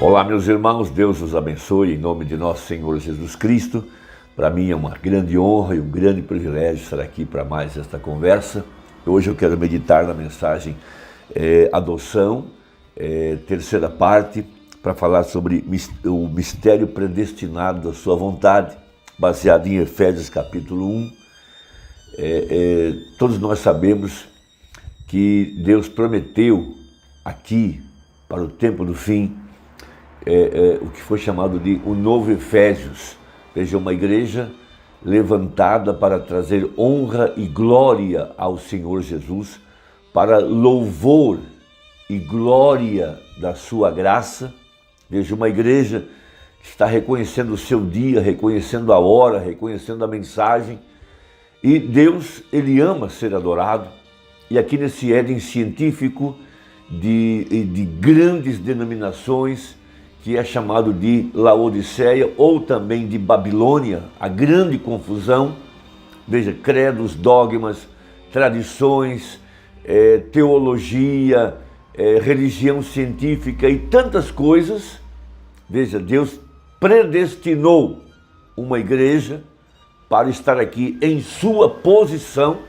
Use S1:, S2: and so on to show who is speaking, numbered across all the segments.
S1: Olá, meus irmãos, Deus os abençoe em nome de nosso Senhor Jesus Cristo. Para mim é uma grande honra e um grande privilégio estar aqui para mais esta conversa. Hoje eu quero meditar na mensagem Adoção, terceira parte, para falar sobre o mistério predestinado da sua vontade, baseado em Efésios capítulo 1. Todos nós sabemos que Deus prometeu aqui, para o tempo do fim, o que foi chamado de o novo Efésios. Veja, uma igreja levantada para trazer honra e glória ao Senhor Jesus, para louvor e glória da sua graça. Veja, uma igreja que está reconhecendo o seu dia, reconhecendo a hora, reconhecendo a mensagem. E Deus, Ele ama ser adorado. E aqui nesse Éden científico de grandes denominações, que é chamado de Laodiceia ou também de Babilônia, a grande confusão. Veja, credos, dogmas, tradições, teologia, religião científica e tantas coisas. Veja, Deus predestinou uma igreja para estar aqui em sua posição,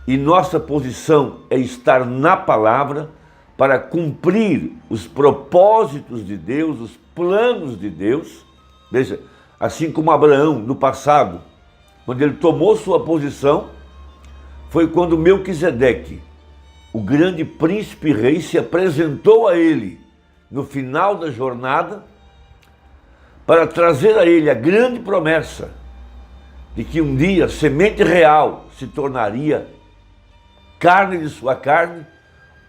S1: e nossa posição é estar na palavra para cumprir os propósitos de Deus, os planos de Deus. Veja, assim como Abraão no passado, quando ele tomou sua posição, foi quando Melquisedeque, o grande príncipe rei, se apresentou a ele no final da jornada para trazer a ele a grande promessa de que um dia a semente real se tornaria carne de sua carne,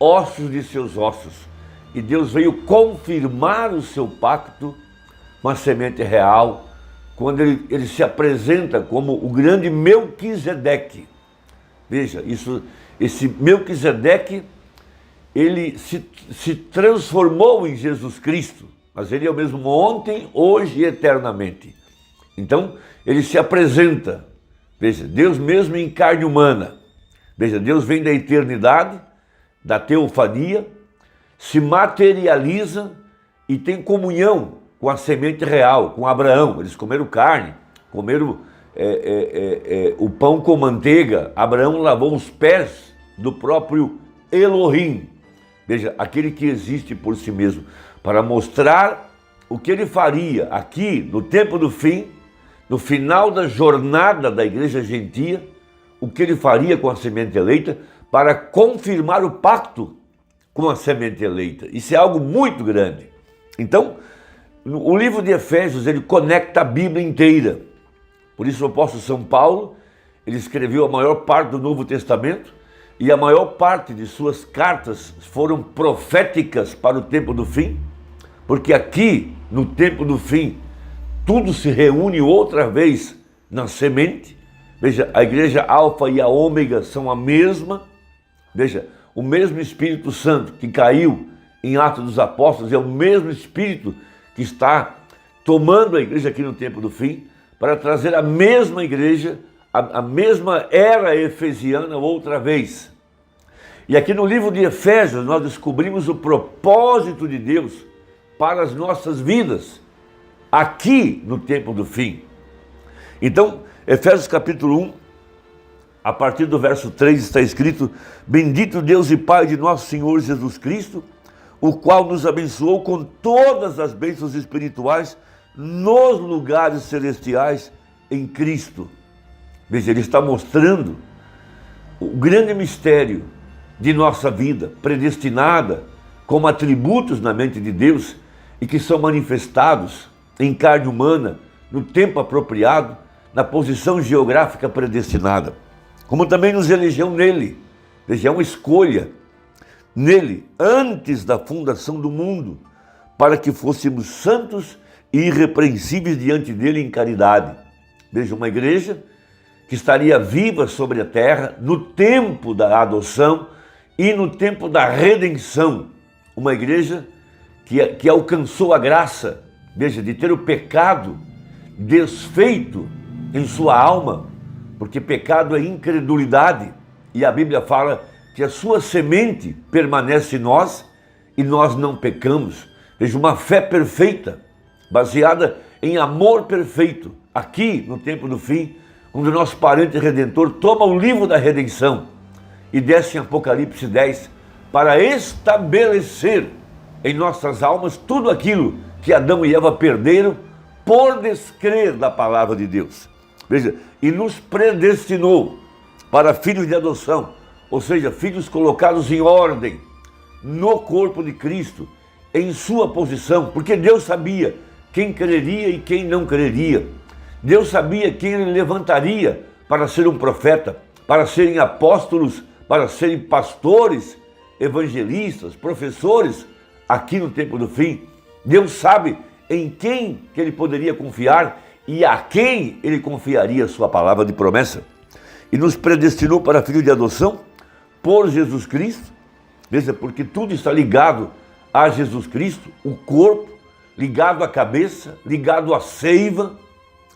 S1: ossos de seus ossos. E Deus veio confirmar o seu pacto com a semente real, quando ele se apresenta como o grande Melquisedeque. Veja, esse Melquisedeque, ele se transformou em Jesus Cristo, mas ele é o mesmo ontem, hoje e eternamente. Então, ele se apresenta, veja, Deus mesmo em carne humana. Veja, Deus vem da eternidade, da teofania, se materializa e tem comunhão com a semente real, com Abraão. Eles comeram carne, comeram o pão com manteiga. Abraão lavou os pés do próprio Elohim. Veja, aquele que existe por si mesmo, para mostrar o que ele faria aqui no tempo do fim, no final da jornada da igreja gentia, o que ele faria com a semente eleita para confirmar o pacto com a semente eleita. Isso é algo muito grande. Então, o livro de Efésios, ele conecta a Bíblia inteira. Por isso o apóstolo São Paulo, ele escreveu a maior parte do Novo Testamento, e a maior parte de suas cartas foram proféticas para o tempo do fim, porque aqui, no tempo do fim, tudo se reúne outra vez na semente. Veja, a igreja alfa e a ômega são a mesma. Veja, o mesmo Espírito Santo que caiu em Atos dos Apóstolos é o mesmo Espírito que está tomando a igreja aqui no tempo do fim, para trazer a mesma igreja, a mesma era efesiana outra vez. E aqui no livro de Efésios nós descobrimos o propósito de Deus para as nossas vidas, aqui no tempo do fim. Então, Efésios capítulo 1, a partir do verso 3 está escrito: Bendito Deus e Pai de nosso Senhor Jesus Cristo, o qual nos abençoou com todas as bênçãos espirituais nos lugares celestiais em Cristo. Veja, ele está mostrando o grande mistério de nossa vida, predestinada como atributos na mente de Deus e que são manifestados em carne humana, no tempo apropriado, na posição geográfica predestinada, como também nos elegeu nele. Veja, é uma escolha nele, antes da fundação do mundo, para que fôssemos santos e irrepreensíveis diante dele em caridade. Veja, uma igreja que estaria viva sobre a terra no tempo da adoção e no tempo da redenção. Uma igreja que alcançou a graça, veja, de ter o pecado desfeito em sua alma, porque pecado é incredulidade, e a Bíblia fala que a sua semente permanece em nós e nós não pecamos. Veja, uma fé perfeita, baseada em amor perfeito. Aqui, no tempo do fim, quando o nosso parente redentor toma o livro da redenção e desce em Apocalipse 10 para estabelecer em nossas almas tudo aquilo que Adão e Eva perderam por descrer da palavra de Deus. Veja, e nos predestinou para filhos de adoção, ou seja, filhos colocados em ordem no corpo de Cristo, em sua posição, porque Deus sabia quem creria e quem não creria. Deus sabia quem ele levantaria para ser um profeta, para serem apóstolos, para serem pastores, evangelistas, professores, aqui no tempo do fim. Deus sabe em quem que ele poderia confiar e a quem ele confiaria a sua palavra de promessa. E nos predestinou para filho de adoção por Jesus Cristo. Veja, porque tudo está ligado a Jesus Cristo, o corpo, ligado à cabeça, ligado à seiva.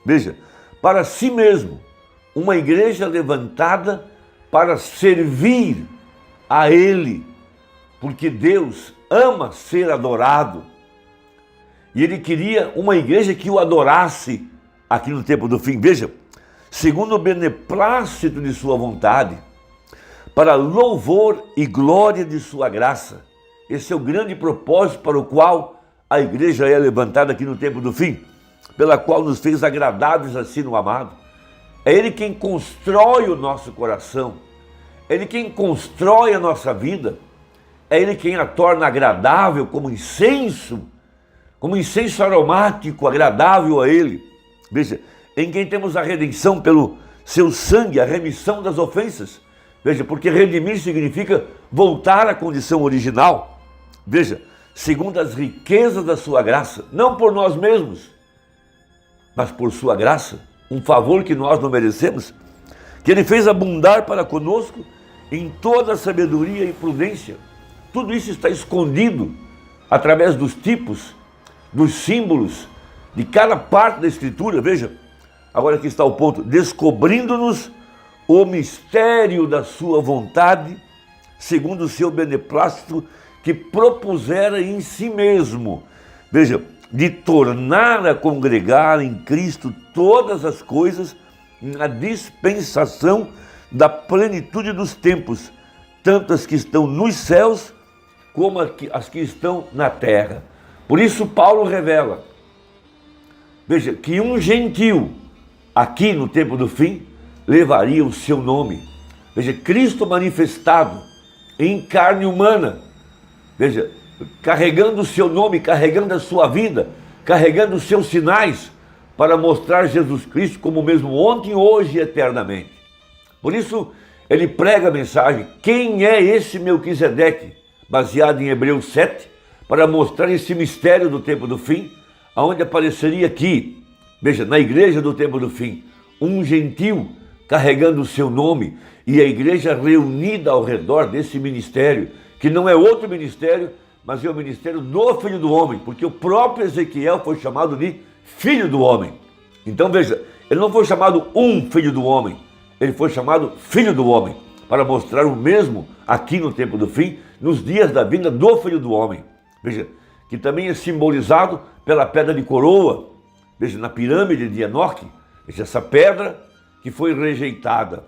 S1: Veja, para si mesmo, uma igreja levantada para servir a Ele, porque Deus ama ser adorado. E Ele queria uma igreja que o adorasse aqui no tempo do fim. Veja, segundo o beneplácito de sua vontade, para louvor e glória de sua graça. Esse é o grande propósito para o qual a igreja é levantada aqui no tempo do fim, pela qual nos fez agradáveis assim no amado. É Ele quem constrói o nosso coração, é Ele quem constrói a nossa vida, é Ele quem a torna agradável como incenso aromático, agradável a Ele. Veja, em quem temos a redenção pelo seu sangue, a remissão das ofensas. Veja, porque redimir significa voltar à condição original. Veja, segundo as riquezas da sua graça, não por nós mesmos, mas por sua graça, um favor que nós não merecemos, que Ele fez abundar para conosco em toda a sabedoria e prudência. Tudo isso está escondido através dos tipos, dos símbolos, de cada parte da Escritura. Veja, agora aqui está o ponto: descobrindo-nos o mistério da sua vontade, segundo o seu beneplácito, que propusera em si mesmo. Veja, de tornar a congregar em Cristo todas as coisas na dispensação da plenitude dos tempos, tanto as que estão nos céus como as que estão na terra. Por isso Paulo revela, veja, que um gentil, aqui no tempo do fim, levaria o seu nome. Veja, Cristo manifestado em carne humana, veja, carregando o seu nome, carregando a sua vida, carregando os seus sinais, para mostrar Jesus Cristo como o mesmo ontem, hoje e eternamente. Por isso, ele prega a mensagem: quem é esse Melquisedeque? Baseado em Hebreus 7, para mostrar esse mistério do tempo do fim, aonde apareceria aqui, veja, na igreja do tempo do fim, um gentil carregando o seu nome, e a igreja reunida ao redor desse ministério, que não é outro ministério, mas é o ministério do Filho do Homem, porque o próprio Ezequiel foi chamado de Filho do Homem. Então veja, ele não foi chamado um Filho do Homem, ele foi chamado Filho do Homem, para mostrar o mesmo aqui no tempo do fim, nos dias da vinda do Filho do Homem. Veja, que também é simbolizado pela pedra de coroa. Veja, na pirâmide de Enoque, veja, essa pedra que foi rejeitada.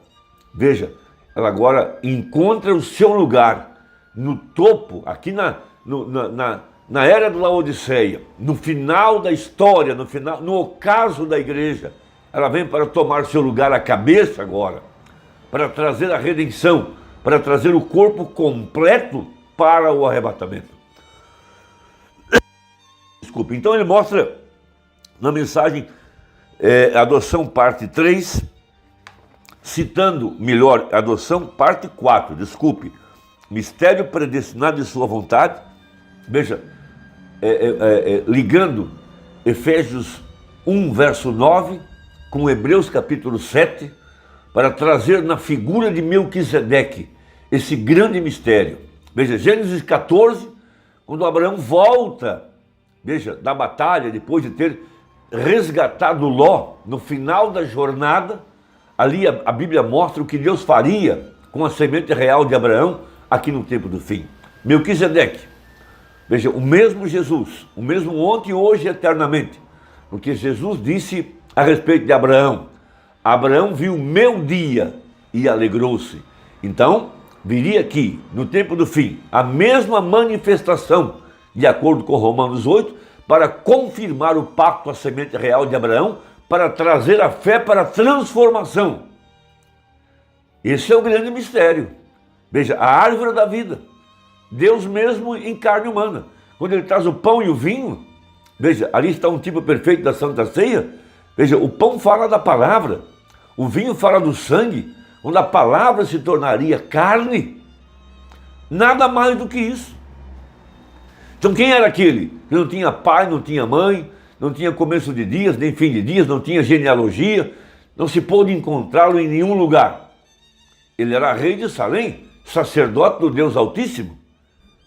S1: Veja, ela agora encontra o seu lugar no topo, aqui na era do Laodiceia, no final da história, no ocaso da igreja. Ela vem para tomar seu lugar à cabeça agora, para trazer a redenção, para trazer o corpo completo para o arrebatamento. Desculpe, então ele mostra na mensagem Adoção parte 3, citando melhor Adoção parte 4, desculpe, mistério predestinado de sua vontade. Veja, ligando Efésios 1, verso 9, com Hebreus capítulo 7, para trazer na figura de Melquisedeque esse grande mistério. Veja, Gênesis 14, quando Abraão volta, veja, da batalha, depois de ter resgatado Ló, no final da jornada, ali a Bíblia mostra o que Deus faria com a semente real de Abraão aqui no tempo do fim. Melquisedeque, Veja, o mesmo Jesus, o mesmo ontem, hoje e eternamente. Porque Jesus disse a respeito de Abraão: Abraão viu o meu dia e alegrou-se. Então, viria aqui, no tempo do fim, a mesma manifestação, de acordo com Romanos 8, para confirmar o pacto, a semente real de Abraão, para trazer a fé para a transformação. Esse é o grande mistério. Veja, a árvore da vida, Deus mesmo em carne humana. Quando ele traz o pão e o vinho, veja, ali está um tipo perfeito da Santa Ceia. Veja, o pão fala da palavra, o vinho fala do sangue, onde a palavra se tornaria carne. Nada mais do que isso. Então quem era aquele que não tinha pai, não tinha mãe, não tinha começo de dias, nem fim de dias, não tinha genealogia, não se pôde encontrá-lo em nenhum lugar? Ele era rei de Salém, sacerdote do Deus Altíssimo.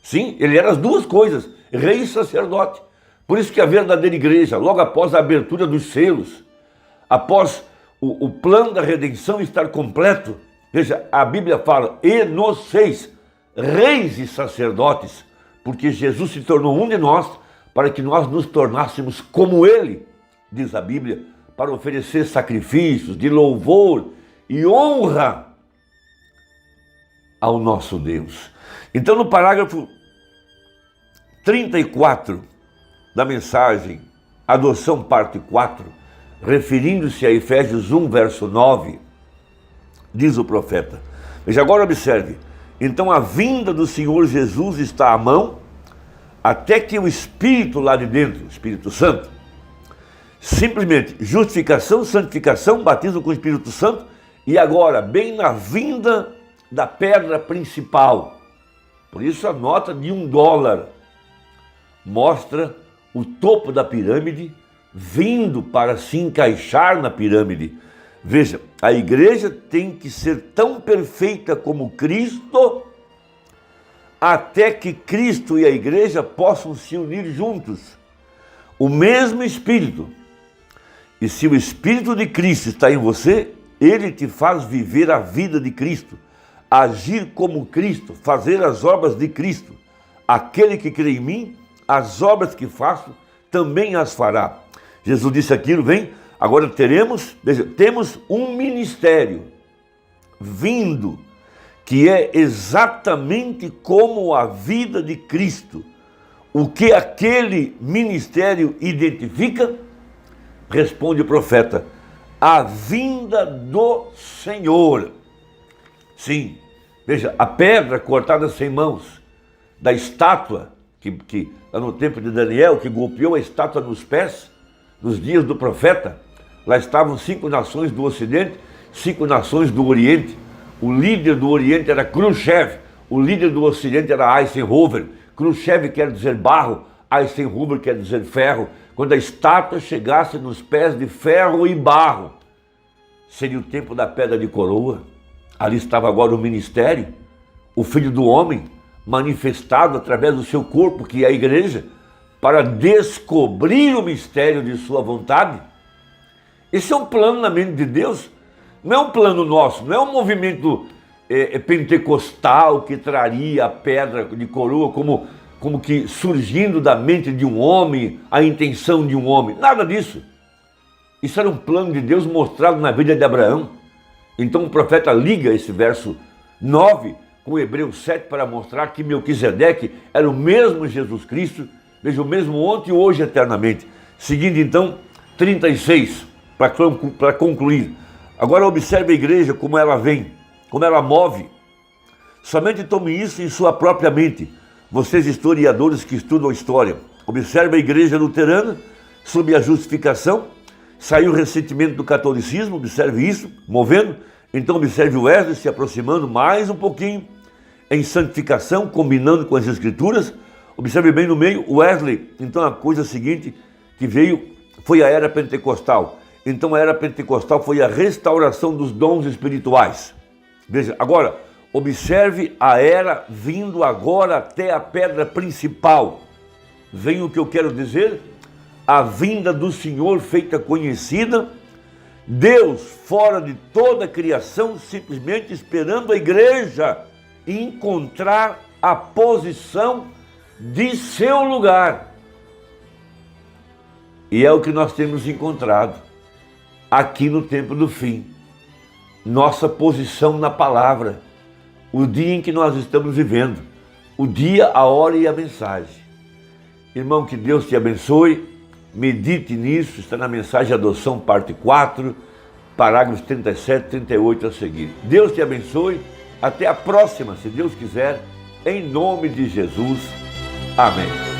S1: Sim, ele era as duas coisas, rei e sacerdote. Por isso que a verdadeira igreja, logo após a abertura dos selos, após o plano da redenção estar completo, veja, a Bíblia fala: e nos fez reis e sacerdotes, porque Jesus se tornou um de nós, para que nós nos tornássemos como ele, diz a Bíblia, para oferecer sacrifícios de louvor e honra ao nosso Deus. Então, no parágrafo 34 da mensagem Adoção, parte 4, referindo-se a Efésios 1, verso 9, diz o profeta. Veja, agora observe: então a vinda do Senhor Jesus está à mão, até que o Espírito lá de dentro, o Espírito Santo, simplesmente justificação, santificação, batismo com o Espírito Santo, e agora, bem na vinda da pedra principal. Por isso a nota de $1 mostra o topo da pirâmide vindo para se encaixar na pirâmide. Veja, a igreja tem que ser tão perfeita como Cristo, até que Cristo e a igreja possam se unir juntos. O mesmo Espírito. E se o Espírito de Cristo está em você, ele te faz viver a vida de Cristo, agir como Cristo, fazer as obras de Cristo. Aquele que crê em mim, as obras que faço, também as fará. Jesus disse aquilo, vem, agora temos um ministério vindo, que é exatamente como a vida de Cristo. O que aquele ministério identifica? Responde o profeta: a vinda do Senhor. Sim, veja, a pedra cortada sem mãos, da estátua, que lá no tempo de Daniel, que golpeou a estátua nos pés, nos dias do profeta, lá estavam 5 nações do Ocidente, 5 nações do Oriente. O líder do Oriente era Khrushchev, o líder do Ocidente era Eisenhower. Khrushchev quer dizer barro, Eisenhower quer dizer ferro. Quando a estátua chegasse nos pés de ferro e barro, seria o tempo da pedra de coroa. Ali estava agora o ministério, o Filho do Homem, manifestado através do seu corpo, que é a igreja, para descobrir o mistério de sua vontade. Esse é um plano na mente de Deus, não é um plano nosso, não é um movimento pentecostal que traria a pedra de coroa como que surgindo da mente de um homem, a intenção de um homem, nada disso. Isso era um plano de Deus mostrado na vida de Abraão. Então o profeta liga esse verso 9 com Hebreus 7 para mostrar que Melquisedeque era o mesmo Jesus Cristo, veja, o mesmo ontem, hoje, eternamente. Seguindo então 36, para concluir. Agora observe a igreja, como ela vem, como ela move. Somente tome isso em sua própria mente, vocês historiadores que estudam a história. Observe a igreja luterana, sob a justificação, saiu o ressentimento do catolicismo, observe isso, movendo. Então observe o Wesley se aproximando mais um pouquinho, em santificação, combinando com as escrituras. Observe bem no meio, Wesley, então a coisa seguinte que veio foi a era pentecostal. Então a era pentecostal foi a restauração dos dons espirituais. Veja, agora, observe a era vindo agora até a pedra principal. Vem o que eu quero dizer? A vinda do Senhor feita conhecida, Deus fora de toda a criação, simplesmente esperando a igreja encontrar a posição de seu lugar. E é o que nós temos encontrado aqui no tempo do fim. Nossa posição na palavra, o dia em que nós estamos vivendo, o dia, a hora e a mensagem. Irmão, que Deus te abençoe, medite nisso, está na mensagem Adoção, parte 4, parágrafos 37 e 38 a seguir. Deus te abençoe, até a próxima, se Deus quiser, em nome de Jesus. Amém.